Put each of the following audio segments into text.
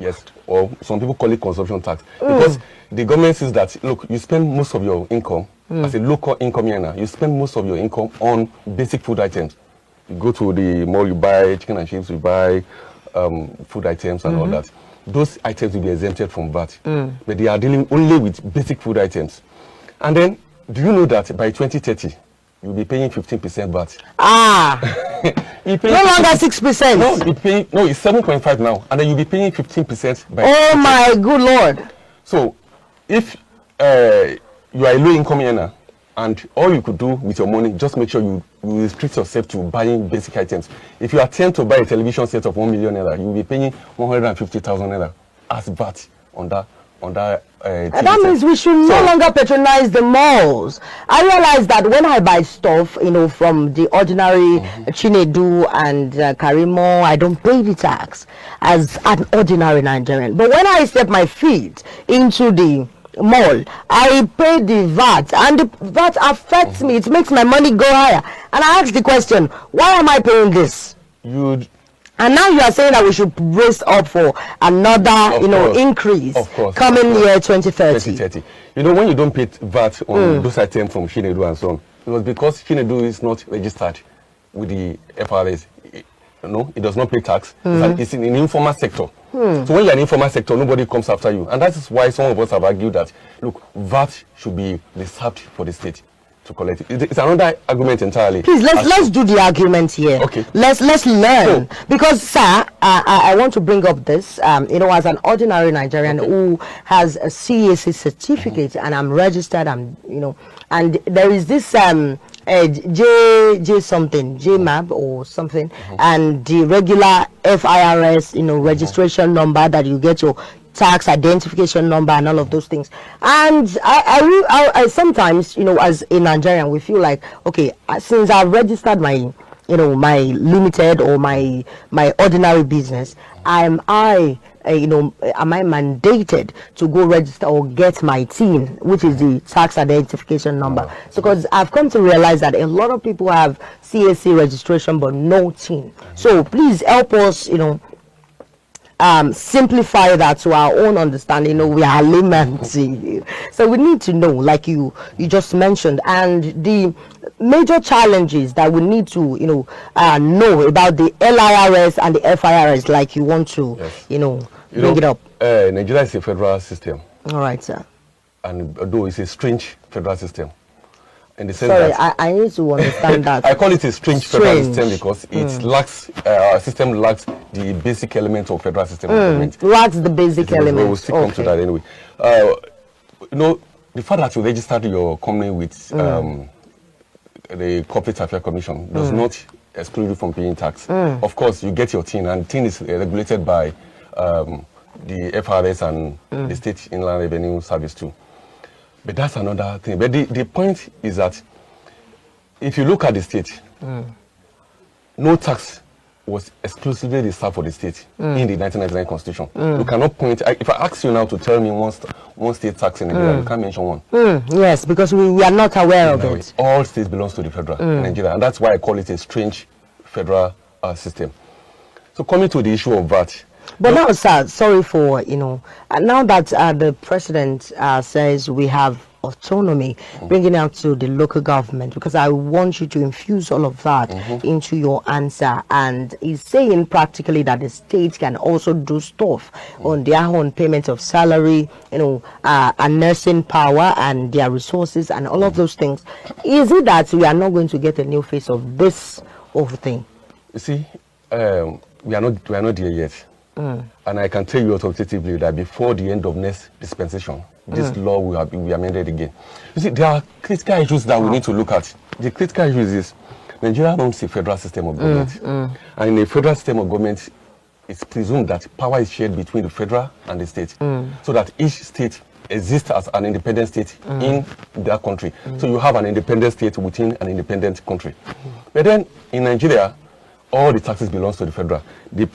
Yes, or some people call it consumption tax. Because the government says that, look, you spend most of your income, as a local income earner, you spend most of your income on basic food items. You go to the mall, you buy chicken and chips, you buy food items and all that. Those items will be exempted from VAT. But they are dealing only with basic food items. And then, do you know that by 2030, you'll be paying 15% VAT? No longer 6%. No, it's 7.5 now, and then you'll be paying 15% by. Oh my good Lord! So, if you are a low-income earner, and all you could do with your money, just make sure you restrict yourself to buying basic items. If you attempt to buy a television set of 1 million naira, you'll be paying 150,000 naira as VAT on that. That means we should no longer patronize the malls. I realize that when I buy stuff, from the ordinary Chinedu and Karimo, I don't pay the tax as an ordinary Nigerian. But when I step my feet into the mall, I pay the VAT, and the VAT affects me. It makes my money go higher. And I ask the question, why am I paying this? And now you are saying that we should brace up for another, increase coming year 2030. When you don't pay VAT on those items from Chinedu and so on, it was because Chinedu is not registered with the FRS. It does not pay tax. It's in an informal sector. So when you're in informal sector, nobody comes after you. And that is why some of us have argued that, look, VAT should be reserved for the state to collect it. It's another argument entirely. Please, let's do the argument here. Okay. Let's learn. Because, sir, I want to bring up this, as an ordinary Nigerian who has a CAC certificate and I'm registered, and there is this J something, JMAB or something, and the regular FIRS, registration number that you get your tax identification number and all of those things. And I sometimes, as a Nigerian, we feel like, okay, since I've registered my my limited or my ordinary business, am I mandated to go register or get my TIN, which is the tax identification number? Because I've come to realize that a lot of people have CAC registration but no TIN. So please help us, simplify that to our own understanding. We are laymen, so we need to know, like you just mentioned, and the major challenges that we need to know about the LIRS and the FIRS, like you want to bring it up. Nigeria is a federal system. All right, sir. And although it's a strange federal system, in the sense that I need to understand that. I call it a strange federal system because it lacks, our system lacks the basic elements of federal system of government. Lacks the basic elements. We'll still come to that anyway. The fact that you registered your company with the Corporate Affairs Commission does not exclude you from paying tax. Of course, you get your TIN, and TIN is regulated by the FRS and the State Inland Revenue Service too. But that's another thing. But the point is that if you look at the state, no tax was exclusively reserved for the state in the 1999 Constitution. You cannot point. If I ask you now to tell me one state tax in Nigeria, you can't mention one. Yes, because we are not aware of it. All states belongs to the federal in Nigeria, and that's why I call it a strange federal system. So coming to the issue of VAT. But now, sir, sorry for, now that the president says we have autonomy, bringing out to the local government, because I want you to infuse all of that into your answer. And he's saying practically that the states can also do stuff on their own payment of salary, and nursing power and their resources and all of those things. Is it that we are not going to get a new face of this whole thing? You see, we are not there yet. And I can tell you authoritatively that before the end of next dispensation, this law will be amended again. You see, there are critical issues that we need to look at. The critical issue is Nigeria runs a federal system of government. And in a federal system of government, it's presumed that power is shared between the federal and the state. So that each state exists as an independent state in that country. So you have an independent state within an independent country. But then in Nigeria, all the taxes belongs to the federal. The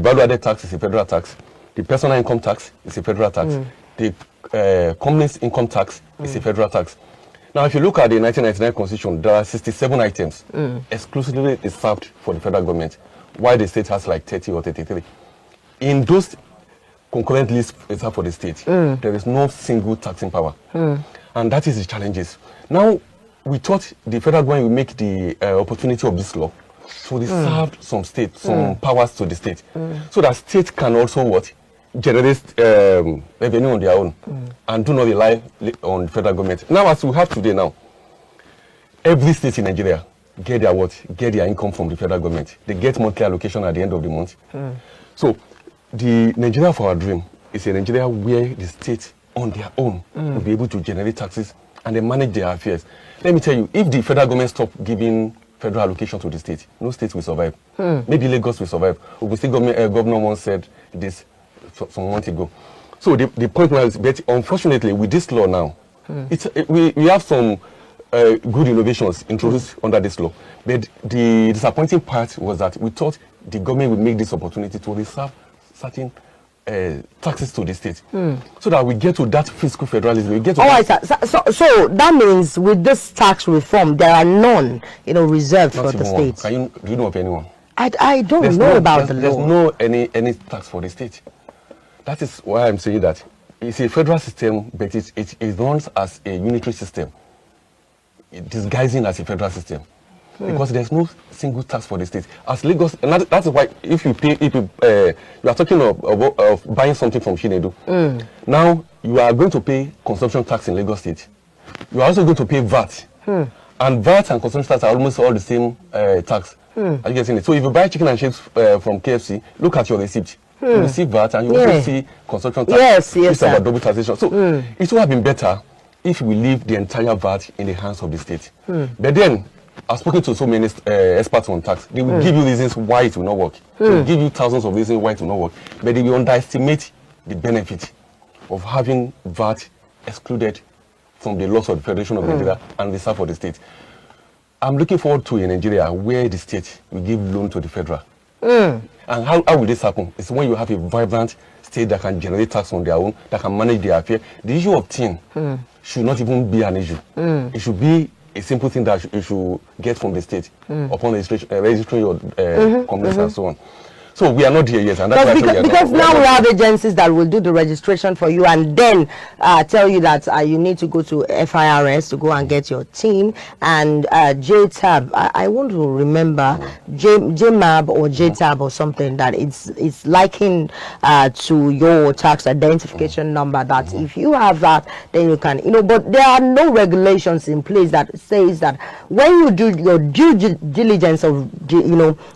value-added tax is a federal tax. The personal income tax is a federal tax. The company's income tax is a federal tax. Now, if you look at the 1999 Constitution, there are 67 items exclusively reserved for the federal government, while the state has like 30 or 33. In those concurrently reserved for the state. There is no single taxing power. And that is the challenges. Now, we thought the federal government will make the opportunity of this law to reserve some state, some powers to the state, so that state can also what? Generate revenue on their own and do not rely on the federal government. Now, as we have today now, every state in Nigeria get their what? Get their income from the federal government. They get monthly allocation at the end of the month. So, the Nigeria for our dream is a Nigeria where the state on their own will be able to generate taxes and they manage their affairs. Let me tell you, if the federal government stop giving federal allocation to the state, no state will survive. Maybe Lagos will survive. Ogun governor once said this some months ago. So the point now is, but unfortunately, with this law now, we have some good innovations introduced under this law. But the disappointing part was that we thought the government would make this opportunity to reserve certain taxes to the state, so that we get to that fiscal federalism. We get to so that means with this tax reform, there are none, reserved for the states. Do you know of anyone? I don't know about the law. There's no any tax for the state. That is why I'm saying that it's a federal system, but it runs as a unitary system, disguising as a federal system. Because there's no single tax for the state. As Lagos, and that's why if you are talking of buying something from Shinedu, now you are going to pay consumption tax in Lagos State. You are also going to pay VAT. And VAT and consumption tax are almost all the same tax. Are you getting it? So if you buy chicken and chips from KFC, look at your receipt. You receive VAT and you also see consumption tax. Yes, it's about double taxation. So it would have been better if we leave the entire VAT in the hands of the state. But then, I've spoken to so many experts on tax. They will give you reasons why it will not work. They will give you thousands of reasons why it will not work. But they will underestimate the benefit of having VAT excluded from the laws of the Federation of Nigeria and reserved for the state. I'm looking forward to a Nigeria where the state will give loan to the federal. And how will this happen? It's when you have a vibrant state that can generate tax on their own, that can manage their affairs. The issue of tin should not even be an issue. It should be a simple thing that you should get from the state upon registering your companies and so on. So we are not here yet, and that's because now we have agencies that will do the registration for you and then tell you that you need to go to FIRS to go and get your TIN and JTAB. I want to remember JMAB or JTAB or something that it's likened to your tax identification number. That if you have that, then you can, But there are no regulations in place that says that when you do your due diligence of,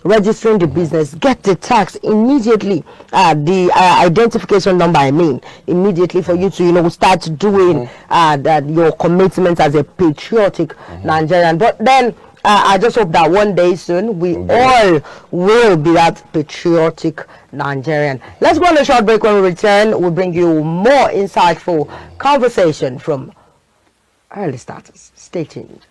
registering the business, get the tax immediately, the identification number, immediately for you to start doing that your commitment as a patriotic Nigerian. But then I just hope that one day soon we all will be that patriotic Nigerian. Let's go on a short break. When we return, we'll bring you more insightful conversation from early starters. Stay tuned.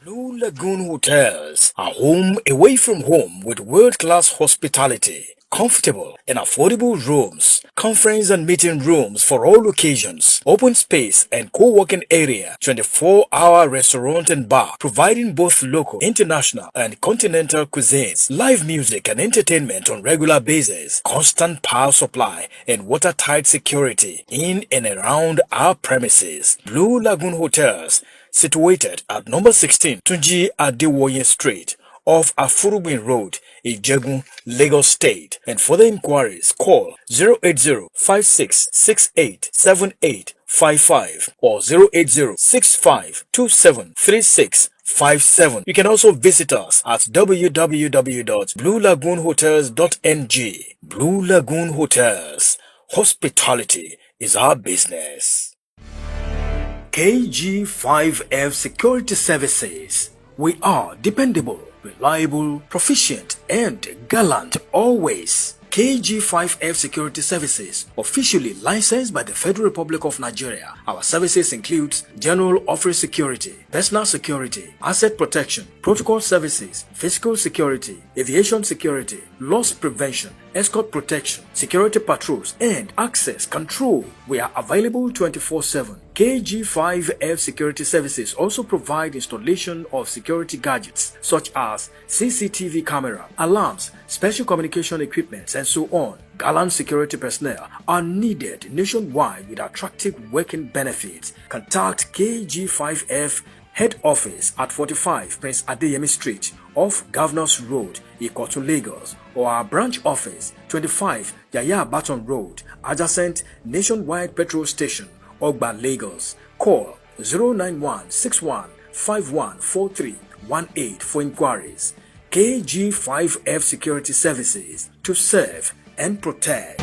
Blue Lagoon Hotels, a home away from home with world-class hospitality, comfortable and affordable rooms, conference and meeting rooms for all occasions, open space and co-working area, 24-hour restaurant and bar, providing both local, international and continental cuisines, live music and entertainment on regular basis, constant power supply and watertight security in and around our premises. Blue Lagoon Hotels, situated at number 16 Tunji Adewoye Street off Afurubin Road, Ijegun, Lagos State. And for the inquiries, call 080-5668-7855 or 080-6527-3657. You can also visit us at www.bluelagoonhotels.ng. Blue Lagoon Hotels. Hospitality is our business. KG5F Security Services. We are dependable, reliable, proficient, and gallant always. KG5F Security Services, officially licensed by the Federal Republic of Nigeria. Our services include general office security, personal security, asset protection, protocol services, physical security, aviation security, loss prevention, escort protection, security patrols, and access control. We are available 24/7. KG5F Security Services also provide installation of security gadgets such as CCTV camera, alarms, special communication equipment, and so on. Gallant security personnel are needed nationwide with attractive working benefits. Contact KG5F Head Office at 45 Prince Adeyemi Street off Governors Road, Ikotu, Lagos, or our branch office 25 Yaya Baton Road, adjacent Nationwide Petrol Station, Ogba, Lagos. Call 09161514318 for inquiries. KG5F Security Services, to serve and protect.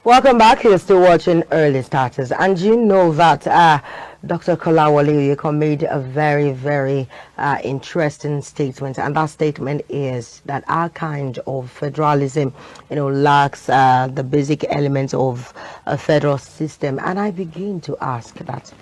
Welcome back. You're still watching Early Starters, and you know that Dr. Kolawole Oyeko made a very, very interesting statement, and that statement is that our kind of federalism, lacks the basic elements of a federal system. And I begin to ask that,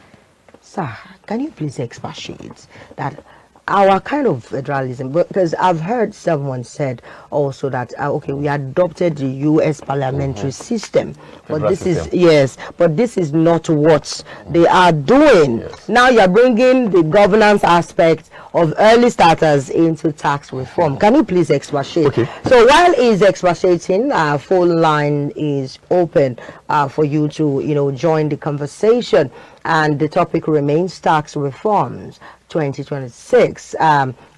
sir, can you please expatiate that our kind of federalism, because I've heard someone said also that okay, we adopted the US parliamentary system, but this is but this is not what they are doing. Now you're bringing the governance aspect of Early Starters into tax reform. Can you please expatiate? So while he's expatiating, phone line is open for you to join the conversation, and the topic remains tax reforms 2026,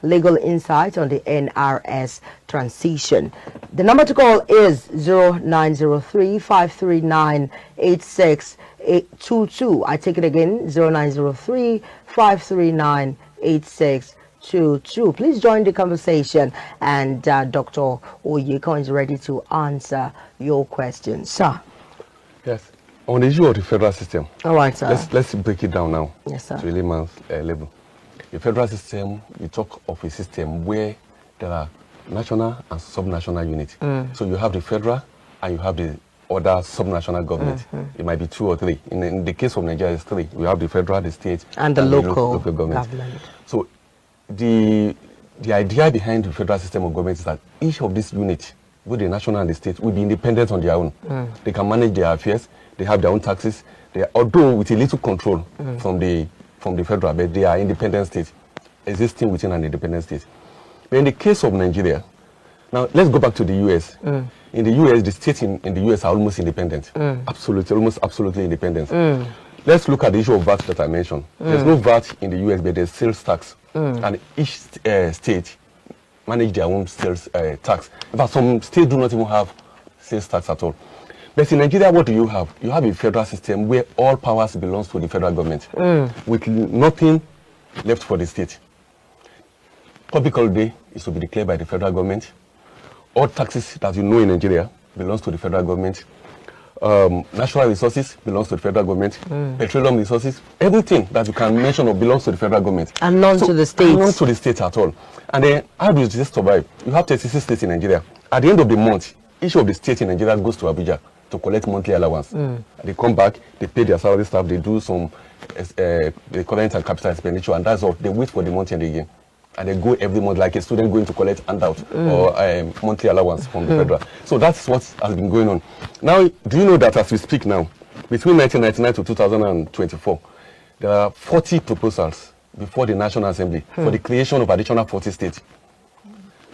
legal insight on the NRS transition. The number to call is 0903-539-8622. I take it again, 0903-539-8622. Please join the conversation, and Dr. Oyeko is ready to answer your questions. Sir. Yes. On the issue of the federal system. All right, sir. Let's break it down now. Yes, sir. To a layman's level. The federal system, we talk of a system where there are national and subnational units. So you have the federal and you have the other subnational government. It might be 2 or 3. In the case of Nigeria, it's 3. We have the federal, the state, and the local government. So the idea behind the federal system of government is that each of these units, both the national and the state, will be independent on their own. They can manage their affairs. They have their own taxes. Although with a little control from the federal, but they are independent states existing within an independent state. But in the case of Nigeria, now let's go back to the US. In the US, the states in the US are almost independent. Almost absolutely independent. Let's look at the issue of VAT that I mentioned. There's no VAT in the US, but there's sales tax. And each state manage their own sales tax. In fact, some states do not even have sales tax at all. But in Nigeria, what do you have? You have a federal system where all powers belongs to the federal government, with nothing left for the state. Public holiday is to be declared by the federal government. All taxes that you know in Nigeria belongs to the federal government. Natural resources belongs to the federal government. Petroleum resources, everything that you can mention belongs to the federal government. And none to the states. None to the states at all. And then how do you just survive? You have 36 states in Nigeria. At the end of the month, each of the states in Nigeria goes to Abuja to collect monthly allowance. They come back, they pay their salary staff, they do some the current and capital expenditure, and that's all. They wait for the month end again. And they go every month like a student going to collect handout or monthly allowance from the federal. So that's what has been going on. Now, do you know that as we speak now, between 1999 to 2024, there are 40 proposals before the National Assembly for the creation of additional 40 states.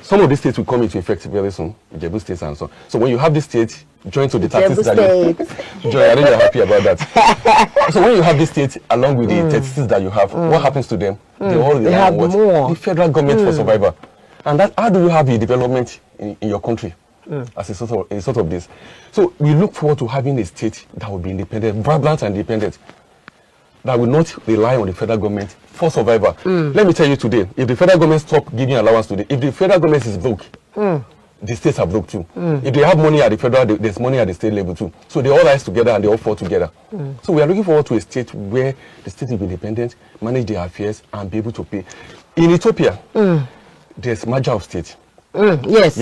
Some of these states will come into effect very soon, Ijebu states and so on. So when you have these states joined to the 30 states, I think you're happy about that. So when you have these states along with the 30 states that you have, what happens to them? They all rely on what? The federal government for survival. And that, how do you have a development in your country as a sort of this? So we look forward to having a state that will be independent, vibrant and independent, that will not rely on the federal government for survival. Let me tell you today, if the federal government stop giving allowance today, if the federal government is broke, the states are broke too. If they have money at the federal, there's money at the state level too. So they all rise together and they all fall together. So we are looking forward to a state where the state will be independent, manage their affairs, and be able to pay. In Ethiopia, there's merger of states. Yes.